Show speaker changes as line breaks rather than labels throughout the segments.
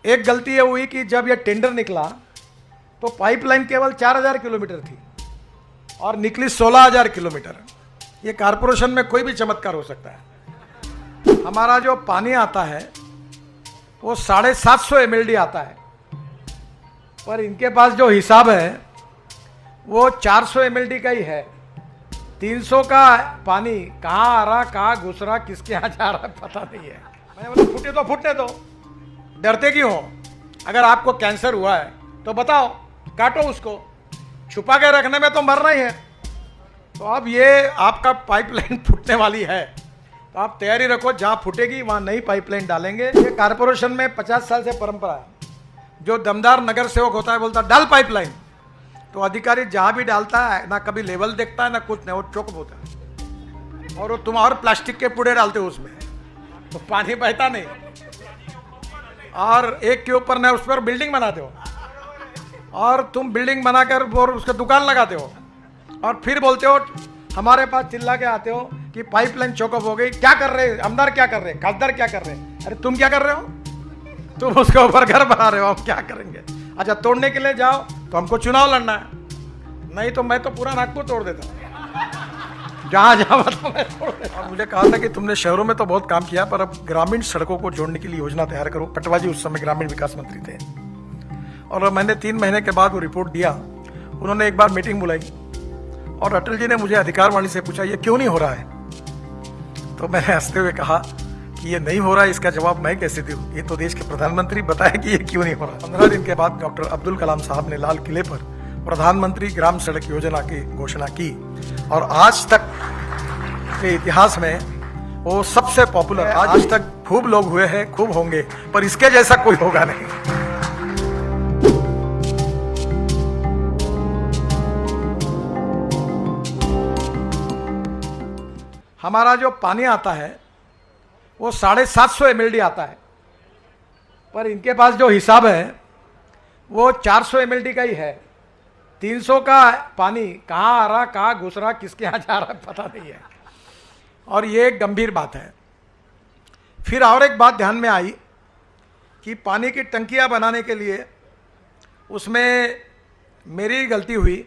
एक गलती ये हुई कि जब ये टेंडर निकला तो पाइपलाइन केवल 4000 किलोमीटर थी और निकली 16000 किलोमीटर। ये कारपोरेशन में कोई भी चमत्कार हो सकता है। हमारा जो पानी आता है वो 750 mld आता है, पर इनके पास जो हिसाब है वो 400 mld का ही है। 300 का पानी कहाँ आ रहा, कहाँ घुस रहा, किसके यहाँ जा रहा पता नहीं है। मैंने बोला फूटे तो फूटने दो, डरते क्यों हो? अगर आपको कैंसर हुआ है तो बताओ, काटो उसको, छुपा के रखने में तो मरना ही है। तो अब ये आपका पाइपलाइन फूटने वाली है, तो आप तैयारी रखो, जहाँ फूटेगी वहाँ नई पाइपलाइन डालेंगे। ये कारपोरेशन में 50 साल से परंपरा है। जो दमदार नगर सेवक होता है बोलता डाल पाइपलाइन, तो अधिकारी जहाँ भी डालता है ना कभी लेवल देखता है ना कुछ नहीं, वो चौक होता है और वो तुम और प्लास्टिक के पुड़े डालते हो उसमें, तो पानी बहता नहीं और एक के ऊपर न उस पर बिल्डिंग बनाते हो और तुम बिल्डिंग बनाकर और उसका दुकान लगाते हो और फिर बोलते हो, हमारे पास चिल्ला के आते हो कि पाइपलाइन चौकअप हो गई। क्या कर रहे, आमदार क्या कर रहे, खासदार क्या कर रहे? अरे तुम क्या कर रहे हो? तुम उसके ऊपर घर बना रहे हो, हम क्या करेंगे? अच्छा, तोड़ने के लिए जाओ तो हमको चुनाव लड़ना है, नहीं तो मैं तो पूरा नागपुर तोड़ देता हूँ। जहाँ जहाँ तो मैं तोड़ देता। और मुझे कहा था कि तुमने शहरों में तो बहुत काम किया, पर अब ग्रामीण सड़कों को जोड़ने के लिए योजना तैयार करो। पटवा जी उस समय ग्रामीण विकास मंत्री थे और मैंने 3 महीने के बाद वो रिपोर्ट दिया। उन्होंने एक बार मीटिंग बुलाई और अटल जी ने मुझे अधिकारवाणी से पूछा, ये क्यों नहीं हो रहा है? तो मैंने हंसते हुए कहा कि ये नहीं हो रहा है, इसका जवाब मैं कैसे दूं? ये तो देश के प्रधानमंत्री बताए कि ये क्यों नहीं हो रहा। 15 दिन के बाद डॉक्टर अब्दुल कलाम साहब ने लाल किले पर प्रधानमंत्री ग्राम सड़क योजना की घोषणा की और आज तक के इतिहास में वो सबसे पॉपुलर, आज तक खूब लोग हुए हैं, खूब होंगे, पर इसके जैसा कोई होगा नहीं। हमारा जो पानी आता है वो 750 mld आता है, पर इनके पास जो हिसाब है वो 400 mld का ही है। 300 का पानी कहाँ आ रहा, कहाँ घुस रहा, किसके यहाँ जा रहा पता नहीं है और ये एक गंभीर बात है। फिर और एक बात ध्यान में आई कि पानी की टंकियाँ बनाने के लिए उसमें मेरी गलती हुई।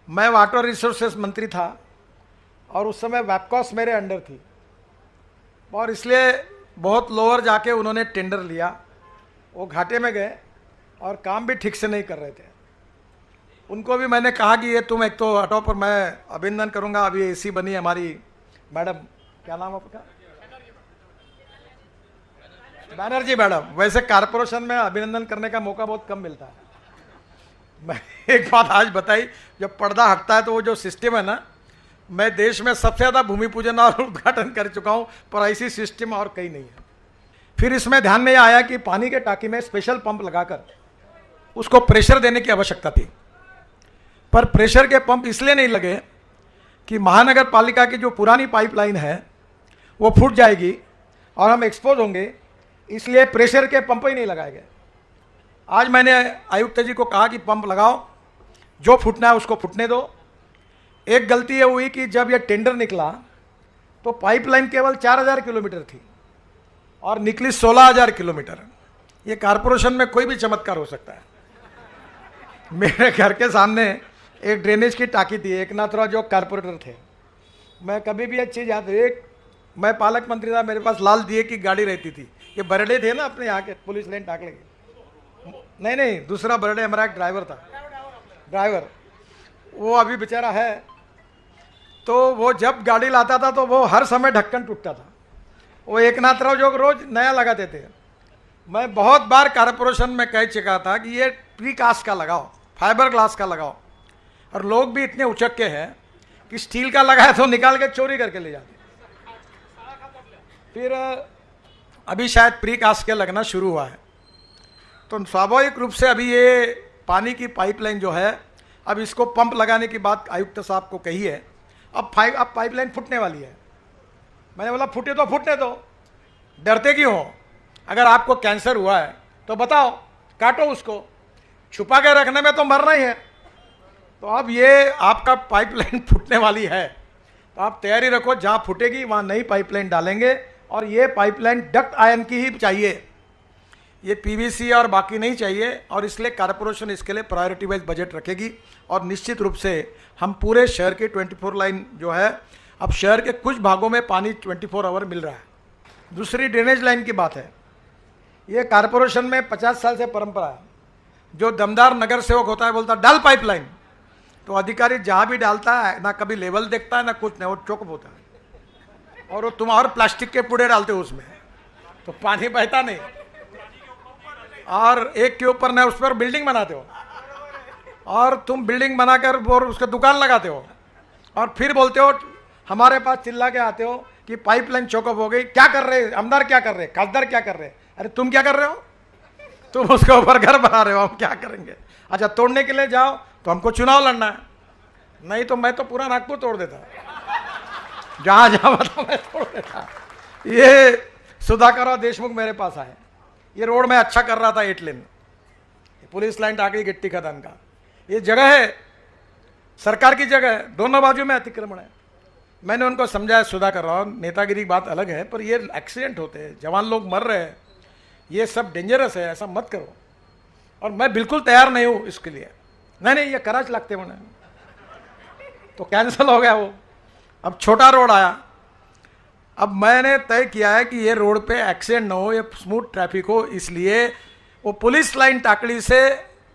मैं वाटर रिसोर्सेस मंत्री था और उस समय वैपकॉस मेरे अंडर थी और इसलिए बहुत लोअर जाके उन्होंने टेंडर लिया। वो घाटे में गए और काम भी ठीक से नहीं कर रहे थे। उनको भी मैंने कहा कि ये तुम एक तो हटो, पर मैं अभिनंदन करूंगा। अभी एसी बनी हमारी मैडम, क्या नाम आपका? बैनर्जी मैडम। वैसे कारपोरेशन में अभिनंदन करने का मौका बहुत कम मिलता है। मैं एक बात आज बताई, जब पर्दा हटता है तो वो जो सिस्टम है ना, मैं देश में सबसे ज़्यादा भूमि पूजन और उद्घाटन कर चुका हूँ, पर ऐसी सिस्टम और कहीं नहीं है। फिर इसमें ध्यान में आया कि पानी के टाकी में स्पेशल पंप लगाकर उसको प्रेशर देने की आवश्यकता थी, पर प्रेशर के पंप इसलिए नहीं लगे कि महानगर पालिका की जो पुरानी पाइपलाइन है वो फूट जाएगी और हम एक्सपोज होंगे, इसलिए प्रेशर के पंप ही नहीं लगाए गए। आज मैंने आयुक्त जी को कहा कि पंप लगाओ, जो फूटना है उसको फूटने दो। एक गलती ये हुई कि जब ये टेंडर निकला तो पाइपलाइन केवल 4000 किलोमीटर थी और निकली 16000 किलोमीटर। ये कारपोरेशन में कोई भी चमत्कार हो सकता है। मेरे घर के सामने एक ड्रेनेज की टाकी थी, एकनाथराव जो कारपोरेटर थे। मैं कभी भी अच्छी याद, एक मैं पालक मंत्री था, मेरे पास लाल दिए की गाड़ी रहती थी। ये बरडे थे ना अपने यहाँ के, पुलिस लाइन टाकले के, नहीं दूसरा बरडे हमारा एक ड्राइवर था, ड्राइवर वो अभी बेचारा है। तो वो जब गाड़ी लाता था तो वो हर समय ढक्कन टूटता था। वो एकनाथराव जो रोज नया लगाते थे। मैं बहुत बार कारपोरेशन में कह चुका था कि ये प्रीकास्ट का लगाओ, फाइबर ग्लास का लगाओ, और लोग भी इतने उचक्के हैं कि स्टील का लगाया तो निकाल के चोरी करके ले जाते। फिर अभी शायद प्रीकास्ट के लगना शुरू हुआ है, तो स्वाभाविक रूप से अभी ये पानी की पाइपलाइन जो है, अब इसको पंप लगाने की बात आयुक्त साहब को कही है। अब पाइपलाइन फूटने वाली है। मैंने बोला फूटे तो फूटने दो, डरते क्यों हो? अगर आपको कैंसर हुआ है तो बताओ, काटो उसको, छुपा के रखने में तो मरना ही है। तो अब ये आपका पाइपलाइन फूटने वाली है, तो आप तैयारी रखो, जहाँ फूटेगी वहाँ नई पाइपलाइन डालेंगे और ये पाइपलाइन डक्ट आयरन की ही चाहिए। ये पीवीसी और बाकी नहीं चाहिए, और इसलिए कॉरपोरेशन इसके लिए प्रायोरिटी वाइज बजट रखेगी। और निश्चित रूप से हम पूरे शहर की 24 लाइन जो है, अब शहर के कुछ भागों में पानी 24 आवर मिल रहा है। दूसरी ड्रेनेज लाइन की बात है। ये कॉरपोरेशन में 50 साल से परंपरा है, जो दमदार नगर सेवक होता है बोलता डाल पाइपलाइन, तो अधिकारी जहाँ भी डालता है ना कभी लेवल देखता है ना कुछ नहीं, वो चौक होता है, और वो तुम और प्लास्टिक के पुड़े डालते हो उसमें, तो पानी बहता नहीं, और एक के ऊपर ना उस पर बिल्डिंग बनाते हो, और तुम बिल्डिंग बनाकर और उसका दुकान लगाते हो, और फिर बोलते हो हमारे पास चिल्ला के आते हो कि पाइपलाइन चौकअप हो गई। क्या कर रहे, आमदार क्या कर रहे, खासदार क्या कर रहे? अरे तुम क्या कर रहे हो? तुम उसके ऊपर घर बना रहे हो, हम क्या करेंगे? अच्छा, तोड़ने के लिए जाओ तो हमको चुनाव लड़ना है, नहीं तो मैं तो पूरा नागपुर तोड़ देता, जहां जहां बताओ मैं तोड़ देता। ये सुधाकर और देशमुख मेरे पास आए, ये रोड में अच्छा कर रहा था 8 लेन, पुलिस लाइन आ गई गिट्टी खदान का। ये जगह है, सरकार की जगह है, दोनों बाजू में अतिक्रमण है। मैंने उनको समझाया, सुधाकर राव, नेतागिरी की बात अलग है, पर ये एक्सीडेंट होते हैं, जवान लोग मर रहे हैं, ये सब डेंजरस है, ऐसा मत करो। और मैं बिल्कुल तैयार नहीं हूँ इसके लिए। नहीं ये कराच लगते मैंने, तो कैंसिल हो गया वो। अब छोटा रोड आया, अब मैंने तय किया है कि ये रोड पे एक्सीडेंट ना हो, ये स्मूथ ट्रैफिक हो, इसलिए वो पुलिस लाइन टाकड़ी से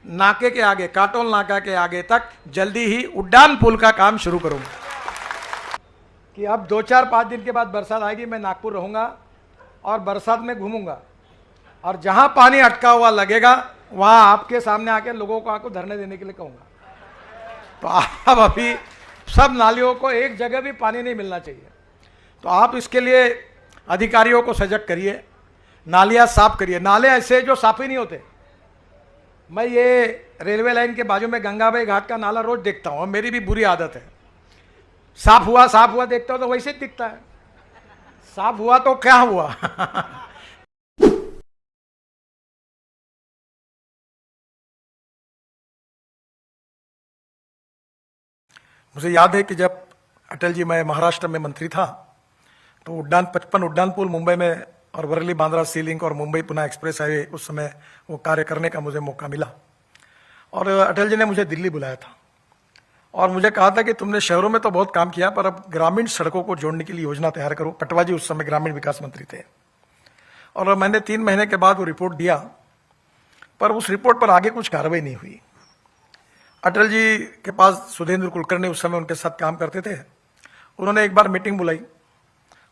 नाके के आगे, काटोल नाका के आगे तक जल्दी ही उड्डान पुल का काम शुरू करूंगा। कि अब 2-4-5 दिन के बाद बरसात आएगी, मैं नागपुर रहूंगा और बरसात में घूमूंगा, और जहां पानी अटका हुआ लगेगा वहां आपके सामने आके लोगों को आकर धरने देने के लिए कहूंगा। तो आप अभी सब नालियों को एक जगह भी पानी नहीं मिलना चाहिए, तो आप इसके लिए अधिकारियों को सजग करिए, नालियां साफ करिए। नाले ऐसे जो साफ ही नहीं होते। मैं ये रेलवे लाइन के बाजू में गंगाबाई घाट का नाला रोज देखता हूँ, मेरी भी बुरी आदत है, साफ हुआ देखता हूँ तो वैसे ही दिखता है, साफ हुआ तो क्या हुआ। मुझे याद है कि जब अटल जी, मैं महाराष्ट्र में मंत्री था, तो 55 उड्डान पुल मुंबई में और वर्ली बांद्रा सी लिंक और मुंबई पुणे एक्सप्रेस हाईवे, उस समय वो कार्य करने का मुझे मौका मिला। और अटल जी ने मुझे दिल्ली बुलाया था और मुझे कहा था कि तुमने शहरों में तो बहुत काम किया, पर अब ग्रामीण सड़कों को जोड़ने के लिए योजना तैयार करो। पटवा जी उस समय ग्रामीण विकास मंत्री थे, और मैंने 3 महीने के बाद वो रिपोर्ट दिया, पर उस रिपोर्ट पर आगे कुछ कार्रवाई नहीं हुई। अटल जी के पास सुधींद्र कुलकर्णी उस समय उनके साथ काम करते थे, उन्होंने एक बार मीटिंग बुलाई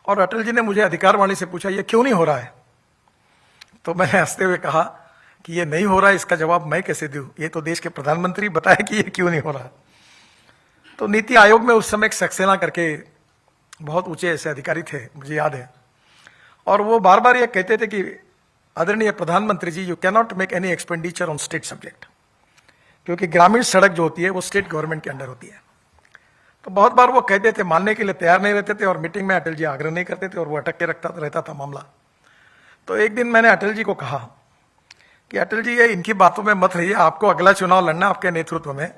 और अटल जी ने मुझे अधिकारवाणी से पूछा, ये क्यों नहीं हो रहा है? तो मैंने हंसते हुए कहा कि ये नहीं हो रहा है, इसका जवाब मैं कैसे दूं? ये तो देश के प्रधानमंत्री बताए कि ये क्यों नहीं हो रहा। तो नीति आयोग में उस समय एक सक्सेना करके बहुत ऊंचे ऐसे अधिकारी थे, मुझे याद है, और वो बार बार ये कहते थे कि आदरणीय प्रधानमंत्री ji, you can not make any expenditure on state subject, क्योंकि ग्रामीण सड़क जो होती है वो स्टेट गवर्नमेंट के अंडर होती है। तो बहुत बार वो कहते थे, मानने के लिए तैयार नहीं रहते थे, और मीटिंग में अटल जी आग्रह नहीं करते थे और वो अटक के रहता था मामला। तो एक दिन मैंने अटल जी को कहा कि अटल जी, ये इनकी बातों में मत रहिए, आपको अगला चुनाव लड़ना आपके नेतृत्व में,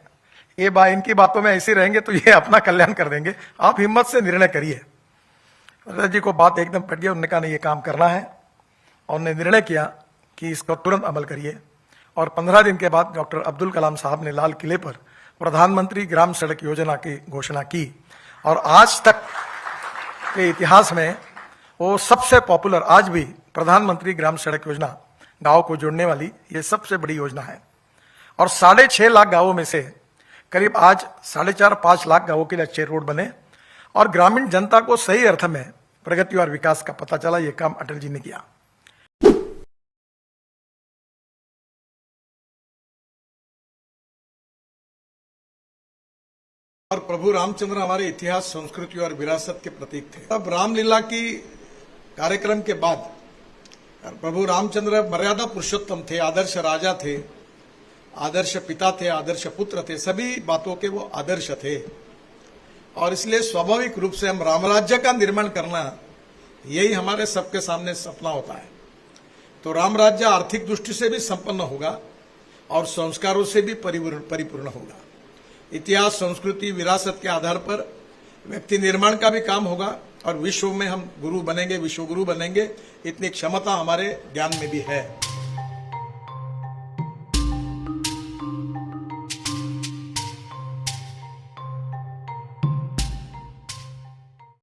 ये इनकी बातों में ऐसे रहेंगे तो ये अपना कल्याण कर देंगे, आप हिम्मत से निर्णय करिए। अटल जी को बात एकदम पट गई, उन्होंने कहा नहीं, ये काम करना है, और उन्होंने निर्णय किया कि इसको तुरंत अमल करिए। और 15 दिन के बाद डॉक्टर अब्दुल कलाम साहब ने लाल किले पर प्रधानमंत्री ग्राम सड़क योजना की घोषणा की, और आज तक के इतिहास में वो सबसे पॉपुलर, आज भी प्रधानमंत्री ग्राम सड़क योजना गांव को जोड़ने वाली ये सबसे बड़ी योजना है। और 6.5 लाख गांवों में से करीब आज 4.5-5 लाख गांवों के लिए अच्छे रोड बने, और ग्रामीण जनता को सही अर्थ में प्रगति और विकास का पता चला। ये काम अटल जी ने किया। और प्रभु रामचंद्र हमारे इतिहास, संस्कृति और विरासत के प्रतीक थे। तब रामलीला की कार्यक्रम के बाद प्रभु रामचंद्र मर्यादा पुरुषोत्तम थे, आदर्श राजा थे, आदर्श पिता थे, आदर्श पुत्र थे, सभी बातों के वो आदर्श थे। और इसलिए स्वाभाविक रूप से हम रामराज्य का निर्माण करना, यही हमारे सबके सामने सपना होता है। तो राम राज्य आर्थिक दृष्टि से भी संपन्न होगा और संस्कारों से भी परिपूर्ण होगा। इतिहास, संस्कृति, विरासत के आधार पर व्यक्ति निर्माण का भी काम होगा, और विश्व में हम गुरु बनेंगे, विश्व गुरु बनेंगे, इतनी क्षमता हमारे ज्ञान में भी है।